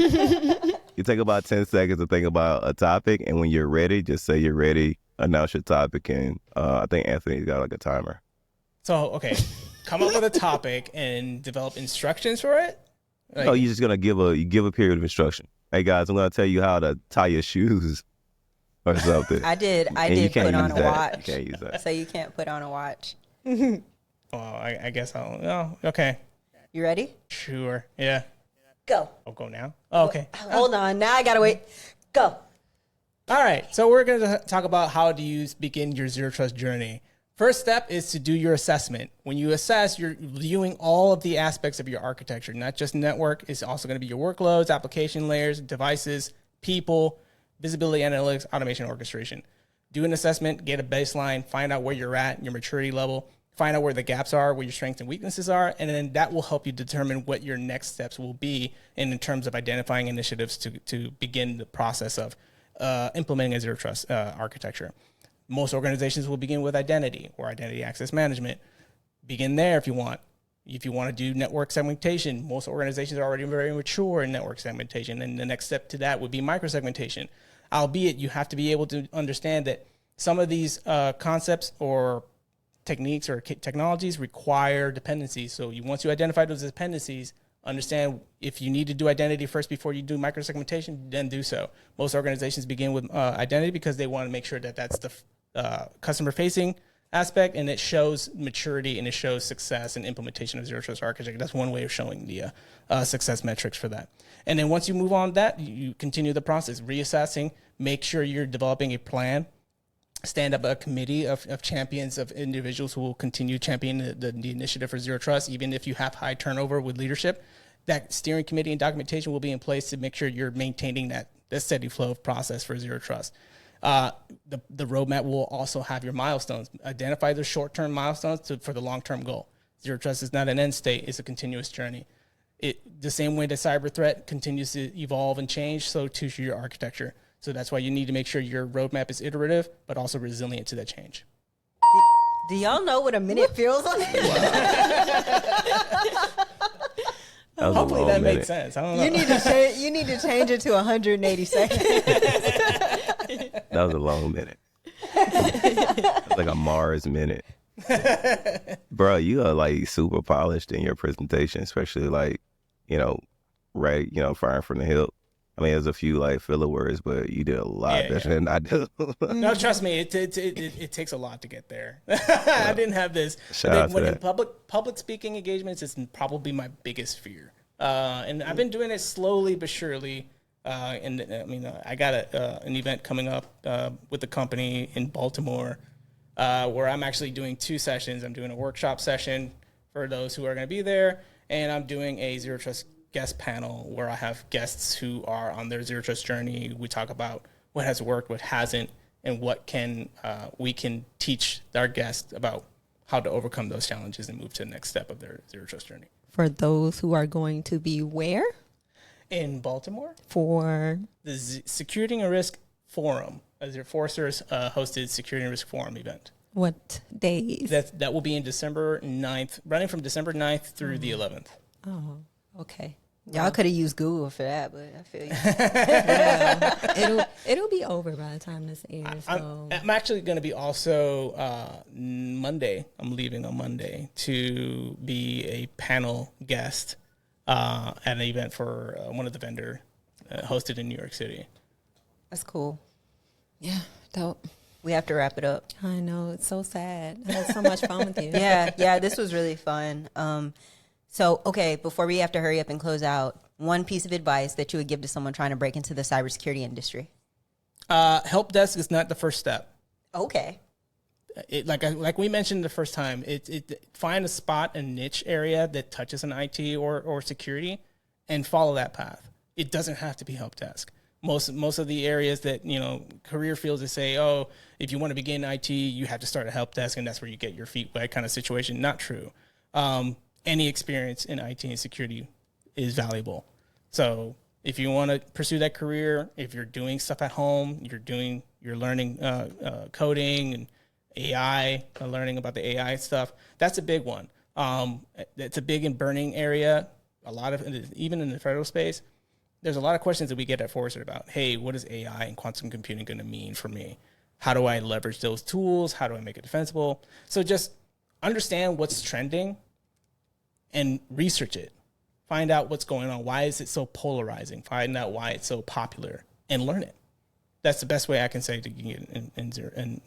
you take about 10 seconds to think about a topic, and when you're ready, just say you're ready, announce your topic, and I think Anthony's got like a timer. So, okay, come up with a topic and develop instructions for it? No, you're just gonna give a period of instruction. Hey guys, I'm gonna tell you how to tie your shoes or something. I did you can't put on use a that. watch. You can't use that. So you can't put on a watch. Well, I guess okay. You ready? Sure. Yeah. Go. I'll go now. Oh, okay. Hold on. Now I gotta wait. Go. All right. So we're going to talk about how do you begin your zero trust journey. First step is to do your assessment. When you assess, you're viewing all of the aspects of your architecture, not just network. It's also going to be your workloads, application layers, devices, people, visibility analytics, automation, orchestration. Do an assessment, get a baseline, find out where you're at, your maturity level, find out where the gaps are, where your strengths and weaknesses are, and then that will help you determine what your next steps will be in terms of identifying initiatives to begin the process of implementing a zero trust architecture. Most organizations will begin with identity or identity access management. Begin there if you want. If you want to do network segmentation, most organizations are already very mature in network segmentation, and the next step to that would be microsegmentation. Albeit, you have to be able to understand that some of these concepts or techniques or technologies require dependencies. So once you identify those dependencies, understand if you need to do identity first before you do microsegmentation, then do so. Most organizations begin with identity because they want to make sure that that's the customer-facing aspect, and it shows maturity and it shows success and implementation of zero trust architecture. That's one way of showing the success metrics for that. And then once you move on that, you continue the process, reassessing, make sure you're developing a plan, stand up a committee of champions, of individuals who will continue championing the initiative for zero trust, even if you have high turnover with leadership. That steering committee and documentation will be in place to make sure you're maintaining that steady flow of process for zero trust. The roadmap will also have your milestones. Identify the short-term milestones for the long-term goal. Zero trust is not an end state; it's a continuous journey. The same way the cyber threat continues to evolve and change, so too should your architecture. So that's why you need to make sure your roadmap is iterative, but also resilient to that change. Do y'all know what a minute feels like? Hopefully that makes sense. I don't know. You need to change it to 180 seconds. That was a long minute. It's like a Mars minute. Bro, you are like super polished in your presentation, especially like, right, firing from the hip. I mean, there's a few like filler words, but you did a lot better than I do. No, trust me, it takes a lot to get there. I didn't have this. In public speaking engagements is probably my biggest fear, and I've been doing it slowly but surely. I got an event coming up with the company in Baltimore where I'm actually doing 2 sessions. I'm doing a workshop session for those who are going to be there, and I'm doing a zero trust guest panel where I have guests who are on their zero trust journey. We talk about what has worked, what hasn't, and what can we can teach our guests about how to overcome those challenges and move to the next step of their zero trust journey. For those who are going to be where? In Baltimore, For the Security and Risk Forum, as their Forrester's hosted Security and Risk Forum event. what days? That will be in December 9th, running from December 9th through the 11th. Oh, okay. Y'all could have used Google for that, but I feel you. Yeah, it'll be over by the time this airs. So. I'm actually going to be also Monday. I'm leaving on Monday to be a panel guest at an event for one of the vendor hosted in New York City. That's cool. Yeah, dope. We have to wrap it up. I know, it's so sad. I had so much fun with you. Yeah, this was really fun. So, okay, before we have to hurry up and close out, one piece of advice that you would give to someone trying to break into the cybersecurity industry. Help desk is not the first step. Okay. Like we mentioned the first time, find a spot, a niche area that touches on IT or security, and follow that path. It doesn't have to be help desk. Most of the areas that, career fields that say, oh, if you want to begin IT, you have to start a help desk and that's where you get your feet wet kind of situation. Not true. Any experience in IT and security is valuable. So if you want to pursue that career, if you're doing stuff at home, you're learning coding and AI, learning about the AI stuff, that's a big one. It's a big and burning area. A lot of, even in the federal space, there's a lot of questions that we get at Forrester about, hey, what is AI and quantum computing going to mean for me? How do I leverage those tools? How do I make it defensible? So just understand what's trending and research it. Find out what's going on. Why is it so polarizing? Find out why it's so popular and learn it. That's the best way I can say to get in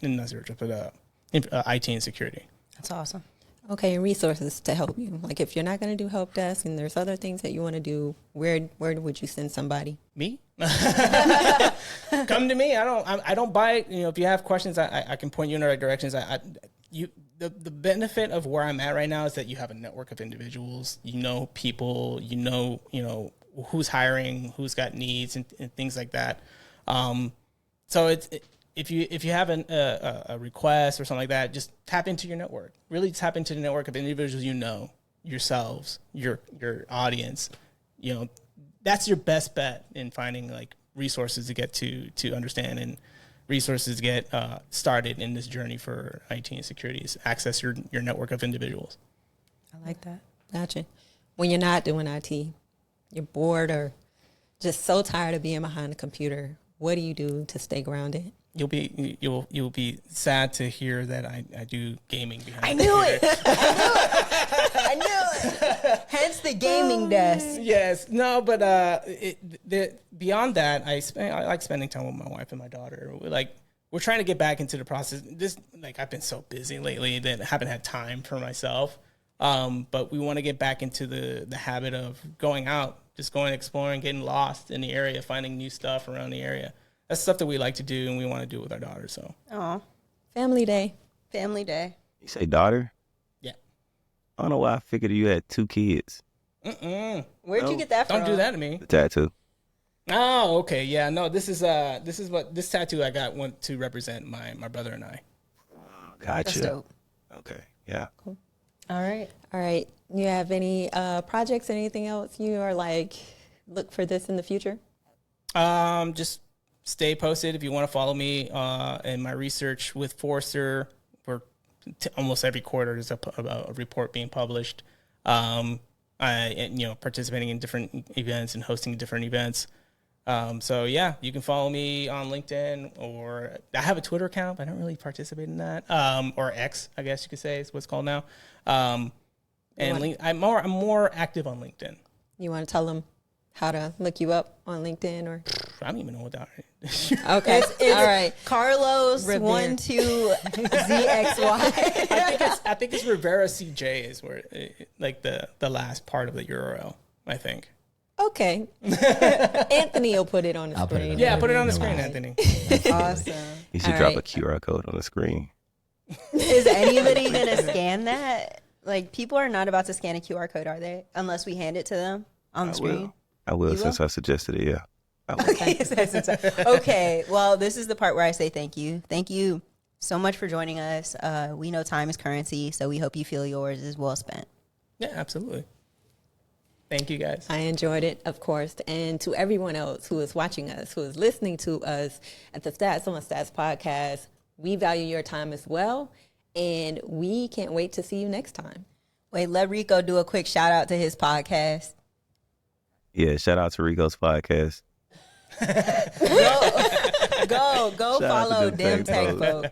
not zero trust, but IT and security. That's awesome. Okay, and resources to help you. Like if you're not going to do help desk and there's other things that you want to do, where would you send somebody? Me? Come to me. I don't buy. If you have questions, I can point you in the right directions. The benefit of where I'm at right now is that you have a network of individuals. You know people. You know who's hiring, who's got needs, and things like that. So if you have a request or something like that, just tap into your network. Really tap into the network of individuals yourselves, your audience. That's your best bet in finding like resources to get to understand and resources to get started in this journey for IT and security. Is access your network of individuals. I like that. Gotcha. When you're not doing IT, you're bored or just so tired of being behind a computer, what do you do to stay grounded? You'll be sad to hear that I do gaming behind. I knew it. I knew it. Hence the gaming desk. Yes, no, but beyond that, I like spending time with my wife and my daughter. We're trying to get back into the process. I've been so busy lately that I haven't had time for myself. But we want to get back into the habit of going out, just going exploring, getting lost in the area, finding new stuff around the area. That's stuff that we like to do and we want to do with our daughter. So, Family day. Family day. You say daughter? Yeah. I don't know why I figured you had 2 kids. Where'd you get that from? Don't do that to me. The tattoo. Oh, okay. Yeah, no, this is what this tattoo I got went to represent my brother and I. Gotcha. That's dope. Okay. Yeah. Cool. All right. You have any projects, anything else you are like, look for this in the future? Just stay posted if you want to follow me in my research with Forrester. We're almost every quarter there's a report being published. Participating in different events and hosting different events. So yeah, you can follow me on LinkedIn, or I have a Twitter account, but I don't really participate in that. Or X, I guess you could say is what's called now. I'm more active on LinkedIn. You want to tell them how to look you up on LinkedIn or? I don't even know what that is. Okay. All right. Carlos Rivera. 12ZXY. I think it's Rivera CJ is where the last part of the URL, I think. Okay. Anthony will put it on the screen. Yeah, put it on the screen, Anthony. Awesome. You should All drop right. a QR code on the screen. Is anybody going to scan that? Like, people are not about to scan a QR code, are they? Unless we hand it to them. on the screen? I will You since will? I suggested it. Yeah. I will. Okay. Well, this is the part where I say thank you. Thank you so much for joining us. We know time is currency, so we hope you feel yours is well spent. Yeah, absolutely. Thank you, guys. I enjoyed it, of course. And to everyone else who is watching us, who is listening to us at the Stats on the Stats podcast, we value your time as well. And we can't wait to see you next time. Wait, let Rico do a quick shout out to his podcast. Yeah, shout out to Rico's podcast. Go Shout out follow to DEM DEM Tech Tech Folks.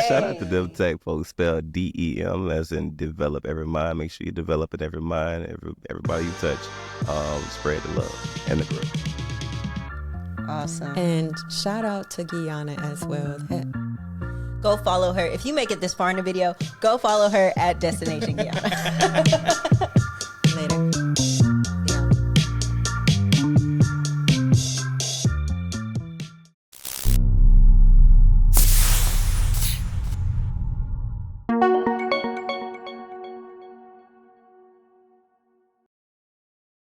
Shout out to DEM Tech Folks, spelled DEM as in develop every mind. Make sure you develop in every mind, everybody you touch. Spread the love and the growth. Awesome. And shout out to Guyana as well. Go follow her. If you make it this far in the video, go follow her at Destination Guyana.